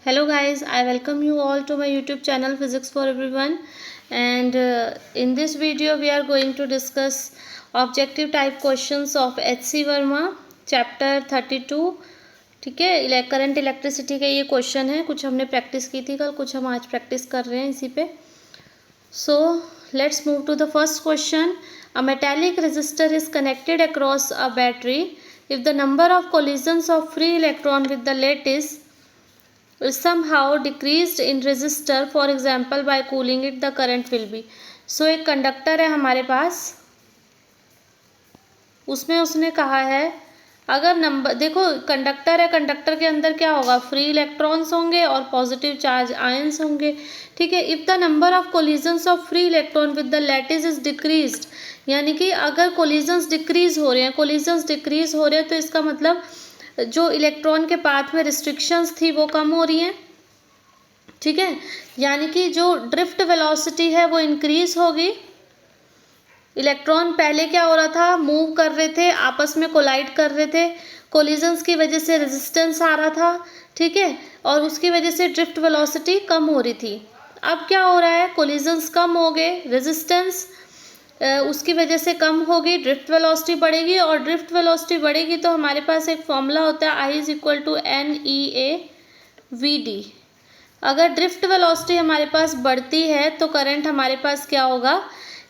Hello guys, I welcome you all to my YouTube channel Physics for Everyone, and in this video we are going to discuss objective type questions of H.C. Verma chapter 32। ठीक है, current electricity के ये question है। कुछ हमने practice की थी कल, कुछ हम आज प्रैक्टिस कर रहे हैं इसी पे। So let's move to the first question. A metallic resistor is connected across a battery if the number of collisions of free electron with the lattice is somehow decreased in resistor, for example by cooling it, the current will be। so एक conductor है हमारे पास, उसमें उसने कहा है अगर number, देखो conductor है, कंडक्टर के अंदर क्या होगा, फ्री इलेक्ट्रॉन्स होंगे और पॉजिटिव चार्ज आयंस होंगे। ठीक है, if the number of collisions of free electron with the lattice is decreased, यानी कि अगर कोलिजन्स डिक्रीज हो रहे हैं, कोलिजन्स डिक्रीज हो रहे हैं तो इसका मतलब जो इलेक्ट्रॉन के पाथ में रिस्ट्रिक्शंस थी वो कम हो रही हैं। ठीक है, यानी कि जो ड्रिफ्ट वेलोसिटी है वो इंक्रीज होगी। इलेक्ट्रॉन पहले क्या हो रहा था, मूव कर रहे थे, आपस में कोलाइड कर रहे थे, कोलिजन्स की वजह से रेजिस्टेंस आ रहा था। ठीक है, और उसकी वजह से ड्रिफ्ट वेलोसिटी कम हो रही थी। अब क्या हो रहा है, कोलिजन्स कम हो गए, रेजिस्टेंस उसकी वजह से कम होगी, ड्रिफ्ट वेलोसिटी बढ़ेगी, और ड्रिफ्ट वेलोसिटी बढ़ेगी तो हमारे पास एक फॉर्मूला होता है I = NEA/VD। अगर ड्रिफ्ट वेलोसिटी हमारे पास बढ़ती है तो करंट हमारे पास क्या होगा,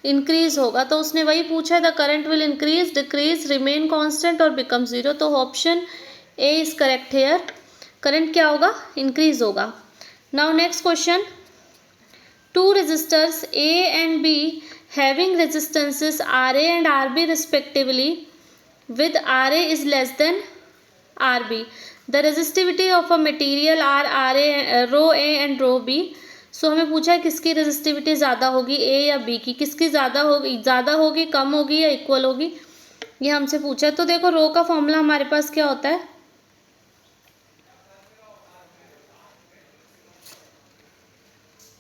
इंक्रीज होगा। तो उसने वही पूछा है, the current will increase, decrease, remain constant और बिकम जीरो। तो option A is correct here. Current क्या होगा, इंक्रीज होगा। Now next question, two resistors A and B having resistances RA and RB respectively with RA is less than RB. The resistivity of a material are RA, rho A and rho B. So हमें पूछा है किसकी resistivity ज़्यादा होगी, A या B की, किसकी ज़्यादा होगी, कम होगी या इक्वल होगी, ये हमसे पूछा है। तो देखो रो का फॉर्मूला हमारे पास क्या होता है,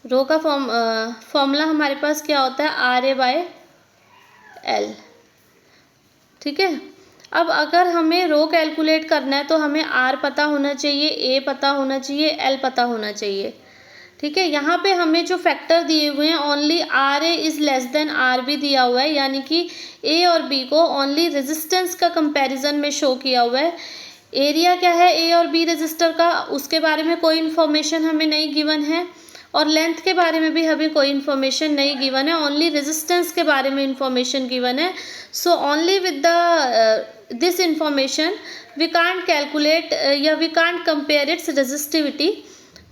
रो का फॉर्मूला हमारे पास क्या होता है, RA/L। ठीक है, अब अगर हमें रो कैलकुलेट करना है तो हमें R पता होना चाहिए, A पता होना चाहिए, L पता होना चाहिए। ठीक है, यहाँ पे हमें जो फैक्टर दिए हुए हैं only RA is less than RB दिया हुआ है, यानी कि A और B को ओनली रेजिस्टेंस का कंपैरिजन में शो किया हुआ है। एरिया क्या है A और B रेजिस्टर का, उसके बारे में कोई इन्फॉर्मेशन हमें नहीं गिवन है, और लेंथ के बारे में भी हमें कोई इन्फॉर्मेशन नहीं गिवन है, ओनली रेजिस्टेंस के बारे में इन्फॉर्मेशन गिवन है। So only with the this information we can't calculate या we can't compare its resistivity.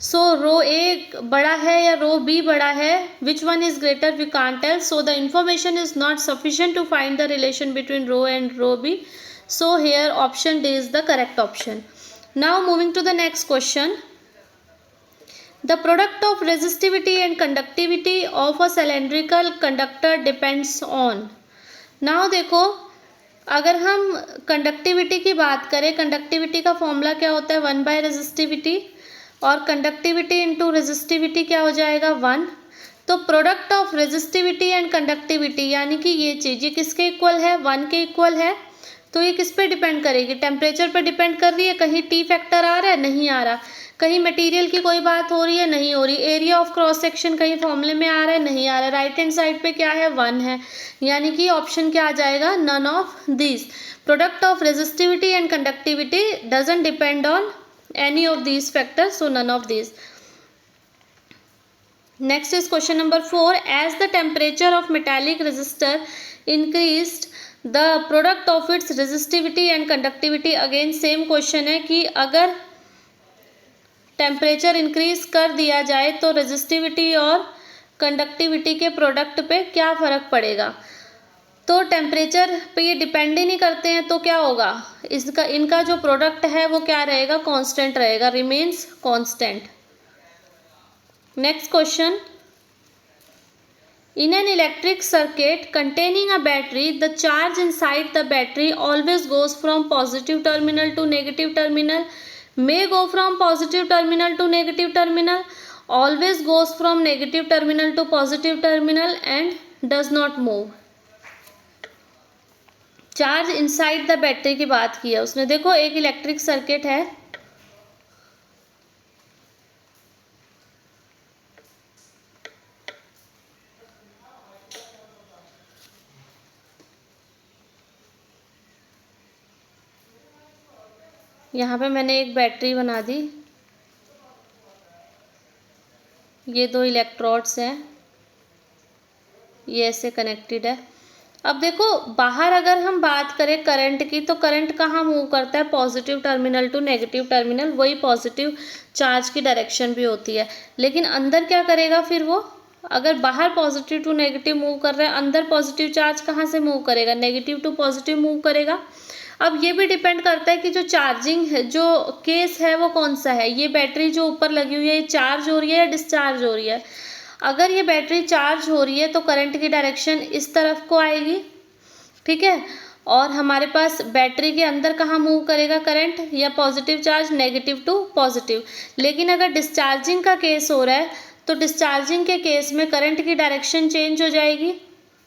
So rho A बड़ा है या रो बी बड़ा है, which one is greater we can't tell. So the information is not sufficient to find the relation between rho and rho B. So here option D is the correct option. Now moving to the next question, the product of resistivity and conductivity of a cylindrical conductor depends on। now देखो अगर हम conductivity की बात करें, conductivity का formula क्या होता है, 1/रेजिस्टिविटी, और कंडक्टिविटी इंटू रेजिस्टिविटी क्या हो जाएगा, 1। तो product of resistivity and conductivity, यानी कि ये चीज़ ये किसके इक्वल है, 1 के इक्वल है। तो ये किस पे डिपेंड करेगी, टेम्परेचर पे डिपेंड कर रही है, कहीं टी फैक्टर आ रहा है, नहीं आ रहा, कहीं मटेरियल की कोई बात हो रही है, नहीं हो रही, एरिया ऑफ क्रॉस सेक्शन कहीं फॉर्मूले में आ रहा है, नहीं आ रहा, राइट हैंड साइड पे क्या है, 1 है, यानी कि ऑप्शन क्या आ जाएगा, none of this. Product of resistivity and conductivity doesn't depend on any of these factors, so none of these। next is question number 4, as the temperature of metallic resistor increased the product of its resistivity and conductivity, again same question है कि अगर temperature increase कर दिया जाए तो resistivity और conductivity के product पे क्या फ़र्क पड़ेगा। तो टेम्परेचर पे ये डिपेंड ही नहीं करते हैं, तो क्या होगा, इसका इनका जो प्रोडक्ट है वो क्या रहेगा, कांस्टेंट रहेगा, remains constant. Next question, in an electric circuit containing a battery the charge inside the battery always goes from positive terminal to negative terminal, may go from positive terminal to negative terminal, always goes from negative terminal to positive terminal and does not move। Charge inside the battery की बात की है उसने। देखो एक electric circuit है, यहाँ पे मैंने एक बैटरी बना दी, ये 2 इलेक्ट्रोड्स हैं, ये ऐसे कनेक्टेड है। अब देखो बाहर अगर हम बात करें करंट की, तो करंट कहाँ मूव करता है, positive terminal to negative terminal, वही पॉजिटिव चार्ज की डायरेक्शन भी होती है। लेकिन अंदर क्या करेगा फिर वो, अगर बाहर पॉजिटिव टू नेगेटिव मूव कर रहा है, अंदर पॉजिटिव चार्ज कहाँ से मूव करेगा, नेगेटिव टू पॉजिटिव मूव करेगा। अब ये भी डिपेंड करता है कि जो चार्जिंग है, जो केस है वो कौन सा है। ये बैटरी जो ऊपर लगी हुई है ये चार्ज हो रही है या डिस्चार्ज हो रही है। अगर ये बैटरी चार्ज हो रही है तो करंट की डायरेक्शन इस तरफ को आएगी, ठीक है। और हमारे पास बैटरी के अंदर कहाँ मूव करेगा करंट, या positive charge negative to positive. लेकिन अगर डिस्चार्जिंग का केस हो रहा है तो डिस्चार्जिंग के केस में करंट की डायरेक्शन चेंज हो जाएगी,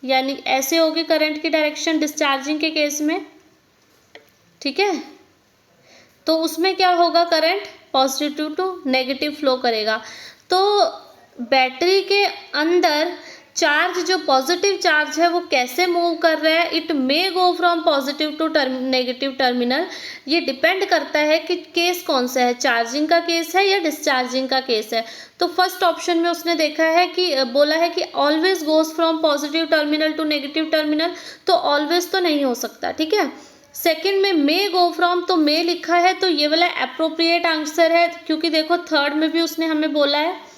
यानी ऐसे होगी करंट की डायरेक्शन डिस्चार्जिंग के केस में, ठीक है। तो उसमें क्या होगा, current positive to negative flow करेगा। तो बैटरी के अंदर चार्ज, जो पॉजिटिव चार्ज है वो कैसे मूव कर रहा है, it may go from positive to negative terminal. ये डिपेंड करता है कि केस कौन सा है, चार्जिंग का केस है या डिस्चार्जिंग का केस है। तो फर्स्ट ऑप्शन में उसने देखा है कि बोला है कि always goes from positive terminal to negative terminal, तो ऑलवेज तो नहीं हो सकता, ठीक है। सेकंड में मे गो फ्रॉम, तो मे लिखा है तो ये वाला अप्रोप्रिएट आंसर है, क्योंकि देखो थर्ड में भी उसने हमें बोला है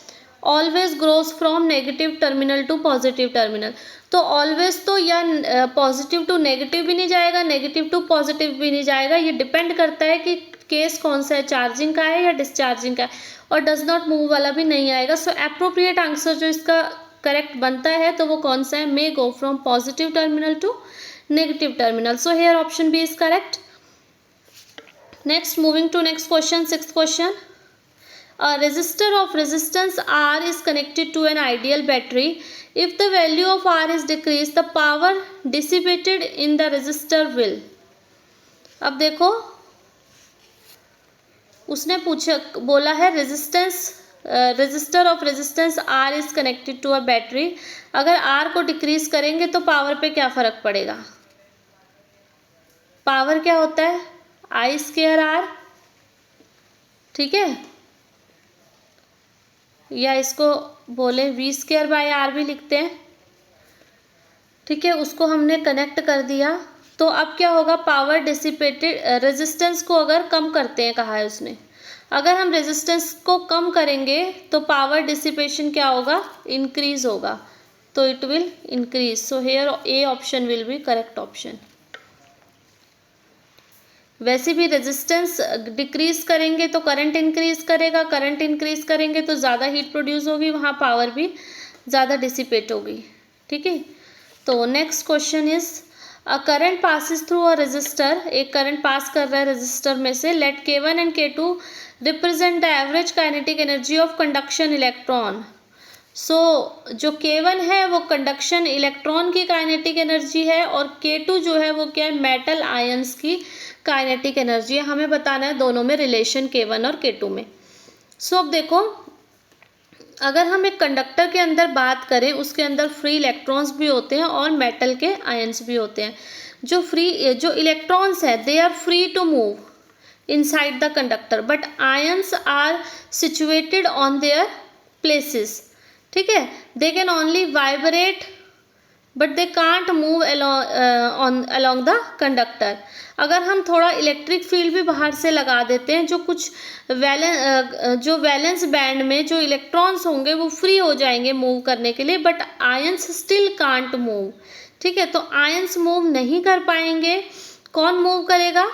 always grows from negative terminal to positive terminal. तो ऑलवेज तो या पॉजिटिव टू नेगेटिव भी नहीं जाएगा, नेगेटिव टू पॉजिटिव भी नहीं जाएगा। ये डिपेंड करता है कि केस कौन सा है, चार्जिंग का है या डिस्चार्जिंग का है। और डज नॉट मूव वाला भी नहीं आएगा। सो अप्रोप्रिएट आंसर जो इसका करेक्ट बनता है तो वो कौन सा है, may go from positive terminal to negative terminal. So here option B is correct. Next, moving to next question, sixth question. A resistor of resistance R is connected to an ideal battery. If the value of R is decreased, the power dissipated in the resistor will. अब देखो उसने पूछा, बोला है resistor of resistance R is connected to a battery. अगर R को decrease करेंगे तो पावर पे क्या फर्क पड़ेगा। पावर क्या होता है, I स्क्वायर R, ठीक है, या इसको बोले V स्क्वायर बाय R भी लिखते हैं, ठीक है। उसको हमने कनेक्ट कर दिया तो अब क्या होगा, पावर डिसिपेटेड, रेजिस्टेंस को अगर कम करते हैं कहा है उसने, अगर हम रेजिस्टेंस को कम करेंगे तो पावर डिसिपेशन क्या होगा, इंक्रीज होगा, तो it will increase. So here A option will be correct option. वैसे भी रेजिस्टेंस डिक्रीज करेंगे तो करंट इंक्रीज करेगा, करंट इंक्रीज करेंगे तो ज़्यादा हीट प्रोड्यूस होगी, वहाँ पावर भी ज़्यादा डिसिपेट होगी, ठीक है। तो next question is, a current passes through a resistor, एक करंट पास कर रहा है रेजिस्टर में से, let K1 and K2 represent the average kinetic energy of conduction electron. So जो K1 है वो कंडक्शन इलेक्ट्रॉन की काइनेटिक एनर्जी है, और K2 जो है वो क्या है, मेटल आयंस की काइनेटिक एनर्जी है। हमें बताना है दोनों में रिलेशन K1 और K2 में। सो अब देखो, अगर हम एक कंडक्टर के अंदर बात करें, उसके अंदर फ्री इलेक्ट्रॉन्स भी होते हैं और मेटल के आयंस भी होते हैं। जो इलेक्ट्रॉन्स है they are free to move inside the conductor, but ions are situated on their places, ठीक है। They can only vibrate but they can't move along the conductor. अगर हम थोड़ा इलेक्ट्रिक फील्ड भी बाहर से लगा देते हैं, जो वैलेंस बैंड में जो इलेक्ट्रॉन्स होंगे वो फ्री हो जाएंगे मूव करने के लिए, but ions still can't move, ठीक है। तो आयंस मूव नहीं कर पाएंगे, कौन मूव करेगा,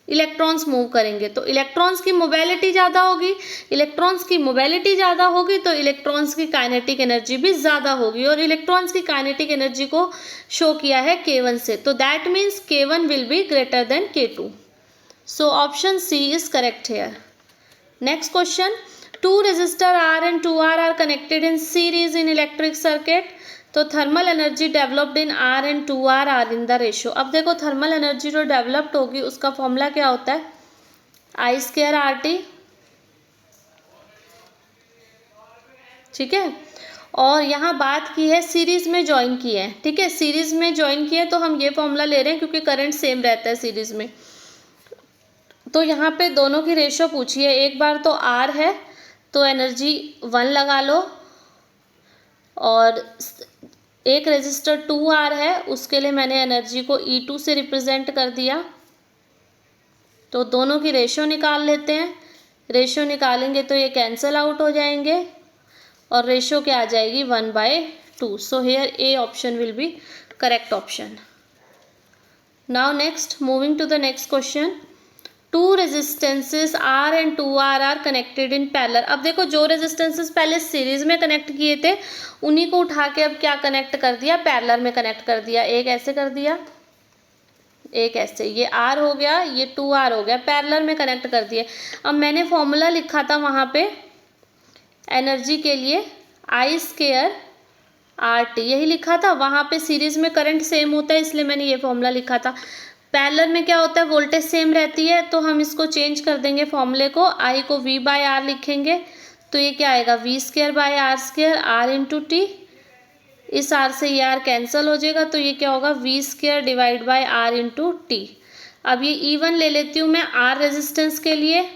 इलेक्ट्रॉन्स मूव करेंगे। तो इलेक्ट्रॉन्स की मोबिलिटी ज़्यादा होगी, इलेक्ट्रॉन्स की मोबिलिटी ज़्यादा होगी तो इलेक्ट्रॉन्स की काइनेटिक एनर्जी भी ज़्यादा होगी, और इलेक्ट्रॉन्स की काइनेटिक एनर्जी को शो किया है K1 से, तो that means K1 will be greater than K2। So option C is correct here. Next question, 2 resistor R and 2R are connected in series in electric circuit, तो thermal energy developed in R and 2R are in the ratio. अब देखो thermal energy जो developed होगी उसका formula क्या होता है, I square RT, ठीक है। और यहाँ बात की है सीरीज में ज्वाइन की है, ठीक है, सीरीज में ज्वाइन की है तो हम ये फॉर्मूला ले रहे हैं क्योंकि करंट सेम रहता है सीरीज में। तो यहाँ पे दोनों की रेशो पूछी है। एक बार तो R है तो एनर्जी 1 लगा लो, और एक रेजिस्टर 2R है, उसके लिए मैंने एनर्जी को E2 से रिप्रेजेंट कर दिया। तो दोनों की रेशो निकाल लेते हैं। रेशो निकालेंगे तो ये कैंसल आउट हो जाएंगे और रेशो क्या आ जाएगी 1/2। So here A option will be correct option. Now next, moving to the next question. Two resistances R and 2R are connected in parallel. अब देखो, जो रेजिस्टेंसेस पहले सीरीज में कनेक्ट किए थे उन्हीं को उठा के अब क्या कनेक्ट कर दिया, पैरेलल में कनेक्ट कर दिया। एक ऐसे कर दिया, एक ऐसे, ये R हो गया, ये 2R हो गया, पैरेलल में कनेक्ट कर दिए। अब मैंने फॉर्मूला लिखा था वहाँ पे एनर्जी के लिए I² RT, यही लिखा था। वहाँ पे सीरीज में करंट सेम होता है इसलिए मैंने ये फॉर्मूला लिखा था। पैरेलल में क्या होता है, वोल्टेज सेम रहती है, तो हम इसको चेंज कर देंगे फॉर्मूले को। I को V/R लिखेंगे तो ये क्या आएगा V²/R², R इंटू टी। इस R से ये R कैंसिल हो जाएगा तो ये क्या होगा V² divide by R into T. अब ये E1 ले लेती हूँ मैं R रेजिस्टेंस के लिए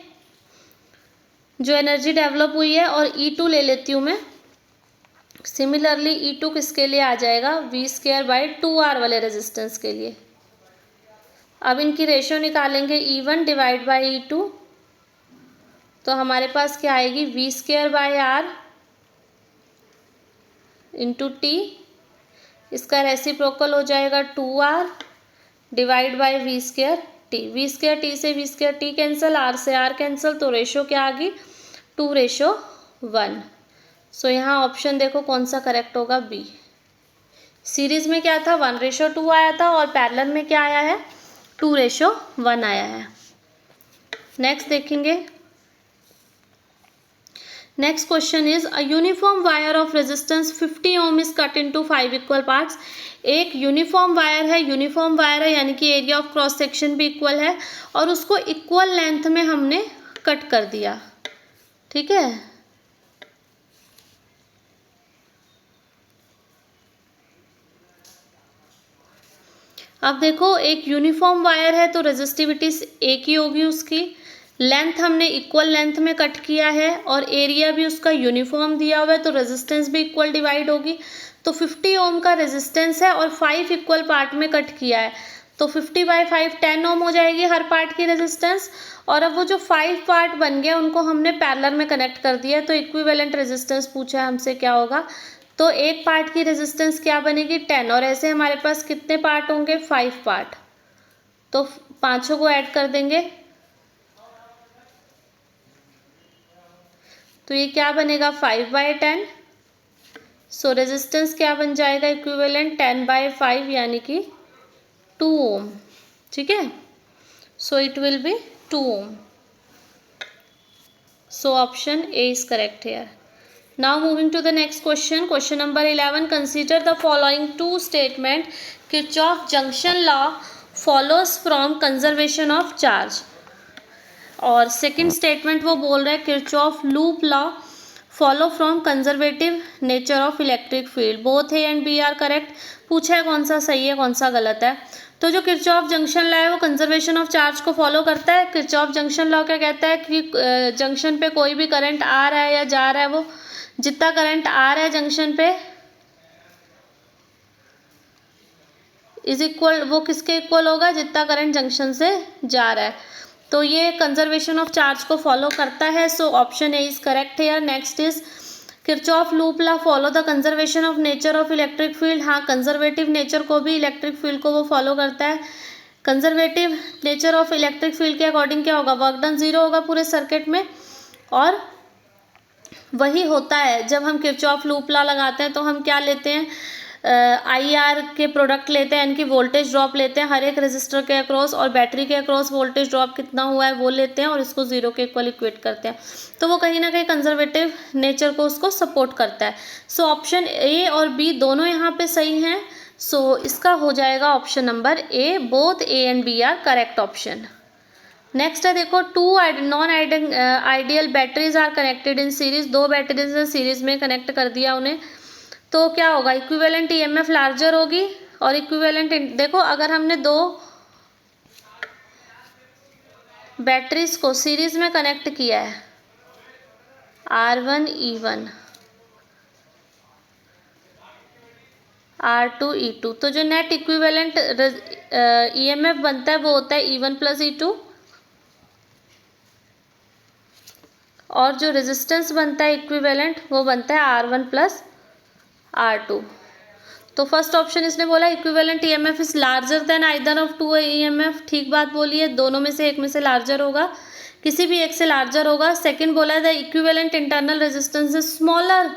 जो एनर्जी डेवलप हुई है, और E2 ले लेती हूँ मैं। सिमिलरली E2 किसके लिए आ जाएगा V²/2R वाले रेजिस्टेंस के लिए। अब इनकी रेशो निकालेंगे E1 डिवाइड बाई E2, तो हमारे पास क्या आएगी V²/R इंटू टी। इसका रेसिप्रोकल हो जाएगा 2R divide by V²T। V²T से V²T कैंसिल, R से R कैंसिल, तो रेशो क्या आ गई 2:1। सो यहाँ ऑप्शन देखो कौन सा करेक्ट होगा, बी। सीरीज में क्या था 1:2 आया था और पैरेलल में क्या आया है 2:1 आया है। नेक्स्ट देखेंगे। Next question is a uniform wire of resistance 50 ohm is cut into 5 equal parts. एक यूनिफॉर्म वायर है यानी कि एरिया ऑफ क्रॉस सेक्शन भी इक्वल है और उसको इक्वल लेंथ में हमने कट कर दिया। ठीक है, अब देखो एक यूनिफॉर्म वायर है तो रेजिस्टिविटी एक ही होगी, उसकी लेंथ हमने इक्वल लेंथ में कट किया है और एरिया भी उसका यूनिफॉर्म दिया हुआ है तो रेजिस्टेंस भी इक्वल डिवाइड होगी। तो 50 ओम का रेजिस्टेंस है और 5 इक्वल पार्ट में कट किया है तो 50/5 10 ओम हो जाएगी हर पार्ट की रेजिस्टेंस। और अब वो जो 5 पार्ट बन गए उनको हमने पैरेलल में कनेक्ट कर दिया है तो इक्विवेलेंट रेजिस्टेंस पूछा है हमसे क्या होगा, तो एक पार्ट की रेजिस्टेंस क्या बनेगी 10, और ऐसे हमारे पास कितने पार्ट होंगे 5 पार्ट, तो पांचों को ऐड कर देंगे तो ये क्या बनेगा 5/10। सो रेजिस्टेंस क्या बन जाएगा इक्विवेलेंट 10/5 यानी कि 2 ओम। ठीक है, so it will be 2 ohm. So option A is correct here. Now moving to the next question, question number 11. Consider the following two statement. Kirchhoff junction law follows from conservation of charge. और second statement वो बोल रहा है Kirchhoff loop law follow from conservative nature of electric field. Both A and B are correct. पूछा है कौन सा सही है कौन सा गलत है। तो जो किरचॉफ जंक्शन लॉ है वो कंजर्वेशन ऑफ चार्ज को फॉलो करता है। किरचॉफ जंक्शन लॉ क्या कहता है कि जंक्शन पे कोई भी करंट आ रहा है या जा रहा है, वो जितना करंट आ रहा है जंक्शन पे इज इक्वल, वो किसके इक्वल होगा जितना करंट जंक्शन से जा रहा है। तो ये कंजर्वेशन ऑफ चार्ज को फॉलो करता है। सो option A is correct here. Next is Kirchhoff loop law follow the conservation of nature of electric field. हाँ, कंजर्वेटिव नेचर को भी इलेक्ट्रिक फील्ड को वो फॉलो करता है। Conservative nature of electric field के अकॉर्डिंग क्या होगा, वर्क डन 0 होगा पूरे सर्किट में। और वही होता है जब हम किरचॉफ लूप लॉ लगाते हैं तो हम क्या लेते हैं, IR के प्रोडक्ट लेते हैं, यानी कि वोल्टेज ड्रॉप लेते हैं हर एक रेजिस्टर के अक्रॉस, और बैटरी के अक्रॉस वोल्टेज ड्रॉप कितना हुआ है वो लेते हैं और इसको 0 के इक्वल इक्वेट करते हैं। तो वो कहीं ना कहीं कंजर्वेटिव नेचर को उसको सपोर्ट करता है। सो ऑप्शन ए और बी दोनों यहाँ पे सही हैं। सो इसका हो जाएगा option number A. Both A and B are correct option. Next है देखो, two non ideal batteries are connected in series. दो बैटरीज सीरीज में कनेक्ट कर दिया उन्हें, तो क्या होगा इक्विवेलेंट EMF लार्जर होगी और इक्विवेलेंट देखो अगर हमने दो बैटरीज को सीरीज में कनेक्ट किया है, R1 E1 R2 E2, तो जो नेट इक्विवेलेंट EMF बनता है वो होता है E1 प्लस E2, और जो रेजिस्टेंस बनता है इक्विवेलेंट वो बनता है R1 प्लस R2। तो फर्स्ट ऑप्शन इसने बोला equivalent EMF is larger than either of two EMF, ठीक बात बोली है, दोनों में से एक में से लार्जर होगा, किसी भी एक से लार्जर होगा। सेकंड बोला है the equivalent internal resistance is smaller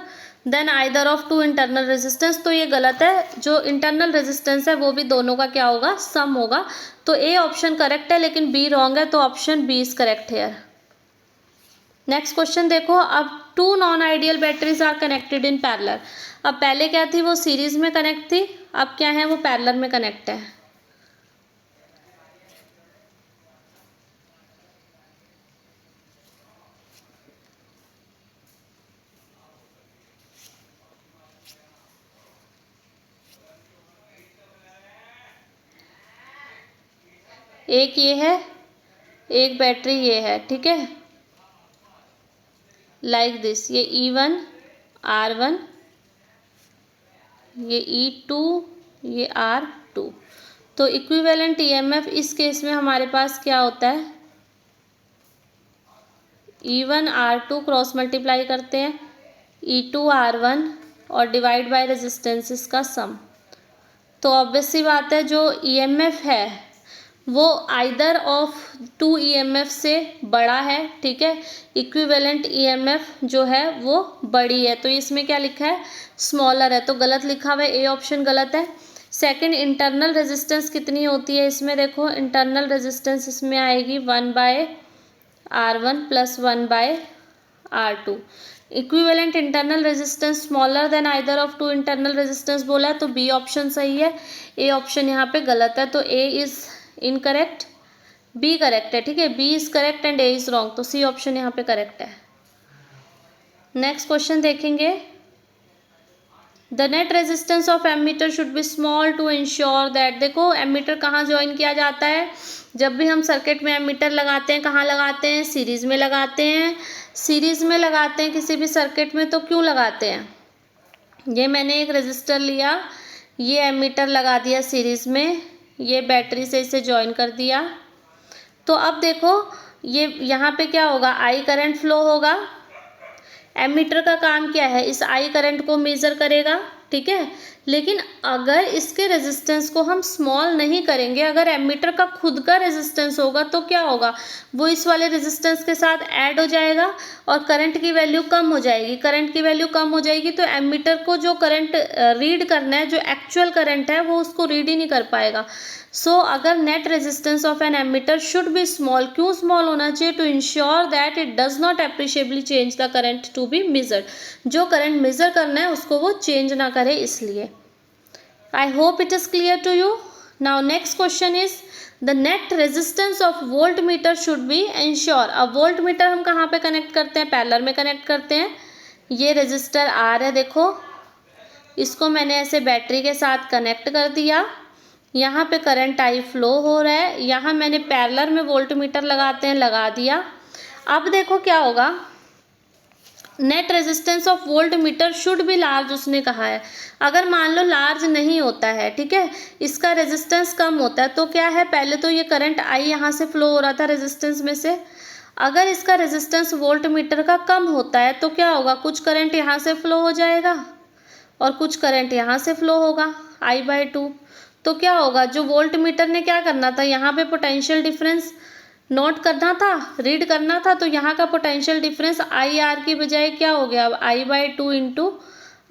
than either of two internal resistance, तो ये गलत है, जो इंटरनल रेजिस्टेंस है वो भी दोनों का क्या होगा, सम होगा। तो ए ऑप्शन करेक्ट है लेकिन बी रॉन्ग है, तो option B is correct here. Next question देखो, अब two non ideal batteries are connected in parallel. अब पहले क्या थी, वो सीरीज में कनेक्ट थी, अब क्या है, वो पैरेलल में कनेक्ट है। एक ये है, एक बैटरी ये है, ठीक है, लाइक दिस, ये E1 R1, ये E2, ये R2। तो इक्विवेलेंट EMF इस केस में हमारे पास क्या होता है, E1 R2 क्रॉस मल्टीप्लाई करते हैं, E2 R1 और डिवाइड बाय रेजिस्टेंसेस का सम। तो ऑब्वियस सी बात है, जो EMF है वो आइदर ऑफ टू EMF से बड़ा है, ठीक है, इक्विवेलेंट EMF जो है वो बड़ी है, तो इसमें क्या लिखा है, स्मॉलर है, तो गलत लिखा हुआ है, ए ऑप्शन गलत है। सेकंड, इंटरनल रेजिस्टेंस कितनी होती है, इसमें देखो इंटरनल रेजिस्टेंस इसमें आएगी 1/R1 plus 1/R2। Equivalent internal resistance smaller than either of two internal resistance बोला है, तो बी ऑप्शन सही है, ए ऑप्शन यहाँ पे गलत है, तो A is incorrect, B correct है, ठीक है, B is correct and A is wrong, तो सी ऑप्शन यहाँ पे करेक्ट है। नेक्स्ट क्वेश्चन देखेंगे, the net resistance of ammeter should be small to ensure that. देखो एमीटर कहाँ ज्वाइन किया जाता है, जब भी हम सर्किट में एमीटर लगाते हैं कहाँ लगाते हैं, सीरीज में लगाते हैं, सीरीज में लगाते हैं किसी भी सर्किट में, तो क्यों लगाते हैं, ये मैंने एक रेजिस्टर लिया, ये एमीटर लगा दिया सीरीज में, ये बैटरी से इसे ज्वाइन कर दिया, तो अब देखो ये यहाँ पे क्या होगा, आई करंट फ्लो होगा, एमीटर का काम क्या है, इस आई करंट को मेज़र करेगा, ठीक है, लेकिन अगर इसके रेजिस्टेंस को हम स्मॉल नहीं करेंगे, अगर एमीटर का खुद का रेजिस्टेंस होगा तो क्या होगा, वो इस वाले रेजिस्टेंस के साथ ऐड हो जाएगा और करंट की वैल्यू कम हो जाएगी, करंट की वैल्यू कम हो जाएगी तो एमीटर को जो करंट रीड करना है, जो एक्चुअल करंट है, वो उसको रीड ही नहीं कर पाएगा। सो अगर net resistance of an ammeter should be small, क्यों स्मॉल होना चाहिए, to ensure that it does not appreciably change the current to be measured, जो करंट मेजर करना है उसको वो चेंज ना करे, इसलिए। I hope it is clear to you. Now next question is the net resistance of voltmeter should be ensure. अब voltmeter हम कहाँ पे कनेक्ट करते हैं, पैरेलल में कनेक्ट करते हैं, ये रेजिस्टर आर है, देखो इसको मैंने ऐसे बैटरी के साथ कनेक्ट कर दिया, यहाँ पे करंट आई फ्लो हो रहा है, यहाँ मैंने पैरेलल में वोल्ट मीटर लगाते हैं लगा दिया। अब देखो क्या होगा, net resistance of voltmeter should be large उसने कहा है, अगर मान लो लार्ज नहीं होता है, ठीक है, इसका रेजिस्टेंस कम होता है, तो क्या है, पहले तो ये करंट आई यहाँ से फ्लो हो रहा था रेजिस्टेंस में से, अगर इसका रेजिस्टेंस वोल्ट मीटर का कम होता है तो क्या होगा, कुछ करंट यहाँ से फ्लो हो जाएगा और कुछ करंट यहाँ से फ्लो होगा I/2, तो क्या होगा, जो वोल्ट मीटर ने क्या करना था, यहाँ पे पोटेंशियल डिफरेंस नोट करना था, रीड करना था, तो यहाँ का पोटेंशियल डिफरेंस IR की बजाय क्या हो गया, अब I/2 इंटू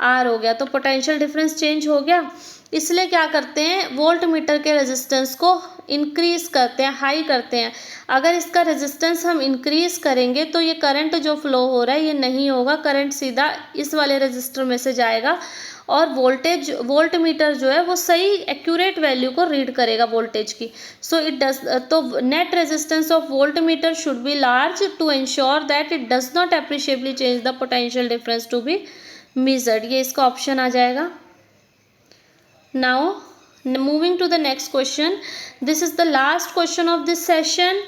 आर हो गया, तो पोटेंशियल डिफरेंस चेंज हो गया। इसलिए क्या करते हैं, वोल्ट मीटर के रेजिस्टेंस को इंक्रीज करते हैं, हाई करते हैं, अगर इसका रेजिस्टेंस हम इंक्रीज करेंगे तो ये करंट जो फ्लो हो रहा है ये नहीं होगा, करंट सीधा इस वाले रेजिस्टर में से जाएगा और वोल्ट मीटर जो है वो सही एक्यूरेट वैल्यू को रीड करेगा वोल्टेज की। सो इट डज, तो net resistance of voltmeter should be large to ensure that it does not appreciably change the potential difference to be measured, ये इसका ऑप्शन आ जाएगा। Now moving to the next question, this is the last question of this session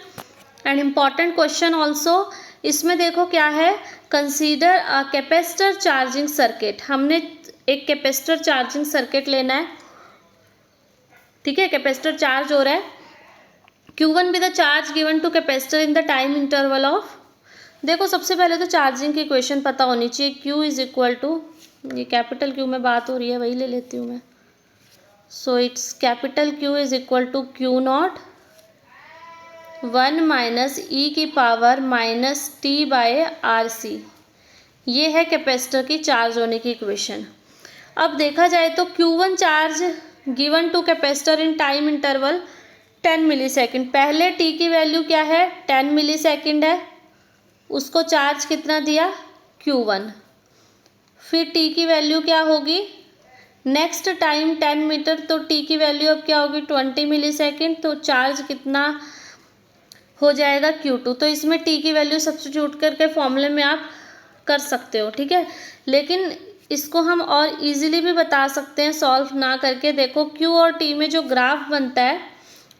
and important question also इसमें देखो क्या है, consider a capacitor charging circuit. हमने एक कैपेसिटर चार्जिंग सर्किट लेना है, ठीक है। कैपेसिटर चार्ज हो रहा है, Q1 be the charge given to capacitor in the time interval of. देखो सबसे पहले तो चार्जिंग की इक्वेशन पता होनी चाहिए। Q इज इक्वल टू, ये कैपिटल Q में बात हो रही है वही ले लेती हूँ मैं। So it's capital Q is equal to Q naught 1 minus e की power minus t by R C. ये है कैपेसिटर की चार्ज होने की इक्वेशन। अब देखा जाए तो Q1 charge given to capacitor in time interval 10 millisecond. पहले t की वैल्यू क्या है, 10 मिलीसेकंड है, उसको चार्ज कितना दिया, Q1। फिर t की वैल्यू क्या होगी, नेक्स्ट टाइम 10 मीटर, तो t की वैल्यू अब क्या होगी 20 मिलीसेकंड, तो चार्ज कितना हो जाएगा Q2। तो इसमें t की वैल्यू सब्स्टिट्यूट करके फॉर्मूले में आप कर सकते हो, ठीक है। लेकिन इसको हम और इजीली भी बता सकते हैं सॉल्व ना करके। देखो Q और T में जो ग्राफ बनता है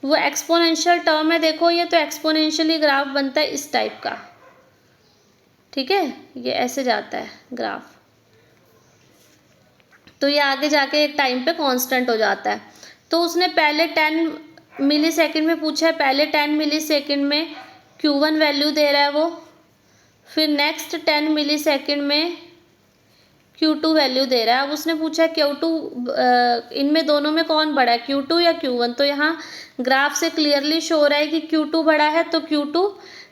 वो एक्सपोनेंशियल टर्म है। देखो ये तो एक्सपोनेंशियली ग्राफ बनता है इस टाइप का, ठीक है, ये ऐसे जाता है ग्राफ, तो ये आगे जाके एक टाइम पे कांस्टेंट हो जाता है। तो उसने पहले 10 मिलीसेकंड में पूछा है, पहले 10 मिलीसेकंड में Q1 वैल्यू दे रहा है वो, फिर नेक्स्ट 10 मिलीसेकंड में Q2 वैल्यू दे रहा है। अब उसने पूछा है Q2, इनमें दोनों में कौन बड़ा है, Q2 या Q1। तो यहाँ ग्राफ से क्लियरली शो हो रहा है कि Q2 बड़ा है, तो Q2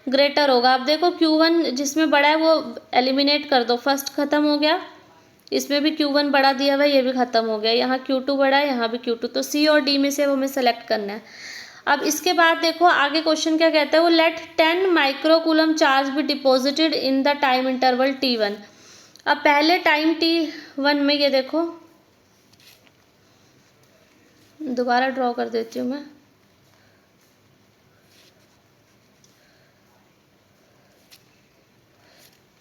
ग्रेटर होगा। अब देखो Q1 जिसमें बड़ा है वो एलिमिनेट कर दो, फर्स्ट खत्म हो गया, इसमें भी Q1 बड़ा दिया हुआ है, ये भी खत्म हो गया। यहाँ Q2 बड़ा है, यहाँ भी Q2, तो C और D में से हमें सेलेक्ट करना है। अब इसके बाद देखो आगे क्वेश्चन क्या कहता है, वो let 10 microcoulomb charge be deposited in the time interval T1। अब पहले टाइम T1 में ये देखो, दोबारा ड्रॉ कर देती हूँ मैं,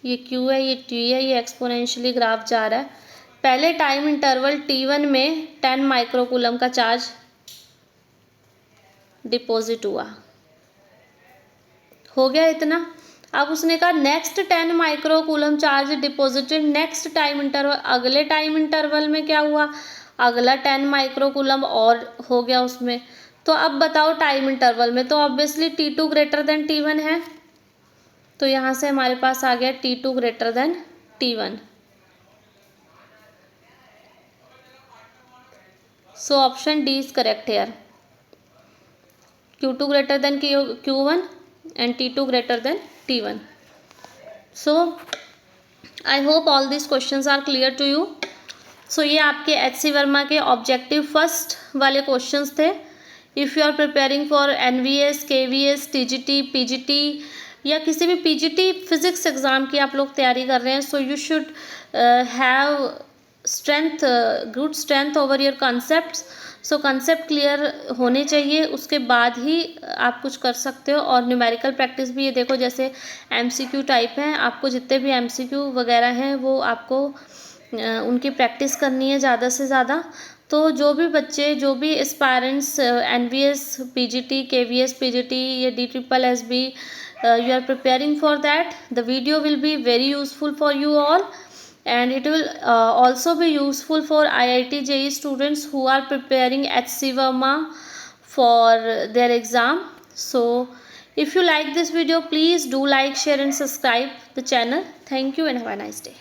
ये Q है, ये T है, ये एक्सपोनेंशियली ग्राफ जा रहा है। पहले टाइम इंटरवल T1 में 10 माइक्रोकूलम का चार्ज डिपॉजिट हुआ, हो गया इतना। अब उसने कहा next 10 microcoulomb charge deposited next time interval. अगले टाइम इंटरवल में क्या हुआ, अगला 10 माइक्रोकूलम और हो गया उसमें। तो अब बताओ टाइम इंटरवल में, तो obviously T2 greater than T1 है, तो यहाँ से हमारे पास आ गया T2 greater than T1। So option D is correct hair, Q2 greater than Q1 and T2 greater than T1. So I hope all these questions are clear to you. So ये आपके HC Verma के objective first वाले questions थे। If you are preparing for NVS, KVS, TGT, PGT या किसी भी PGT physics exam की आप लोग तैयारी कर रहे हैं, so you should have strength, good strength over your concepts. So concept clear होने चाहिए, उसके बाद ही आप कुछ कर सकते हो। और न्यूमेरिकल प्रैक्टिस भी ये देखो, जैसे MCQ टाइप हैं, आपको जितने भी MCQ वगैरह हैं वो आपको उनकी प्रैक्टिस करनी है ज़्यादा से ज़्यादा। तो जो भी बच्चे, जो भी aspirants NVS, PGT, KVS, PGT या DSSB you are preparing for that, the video will be very useful for you all, and it will also be useful for IIT JEE students who are preparing HC Verma for their exam. So if you like this video, please do like, share and subscribe the channel. Thank you and have a nice day.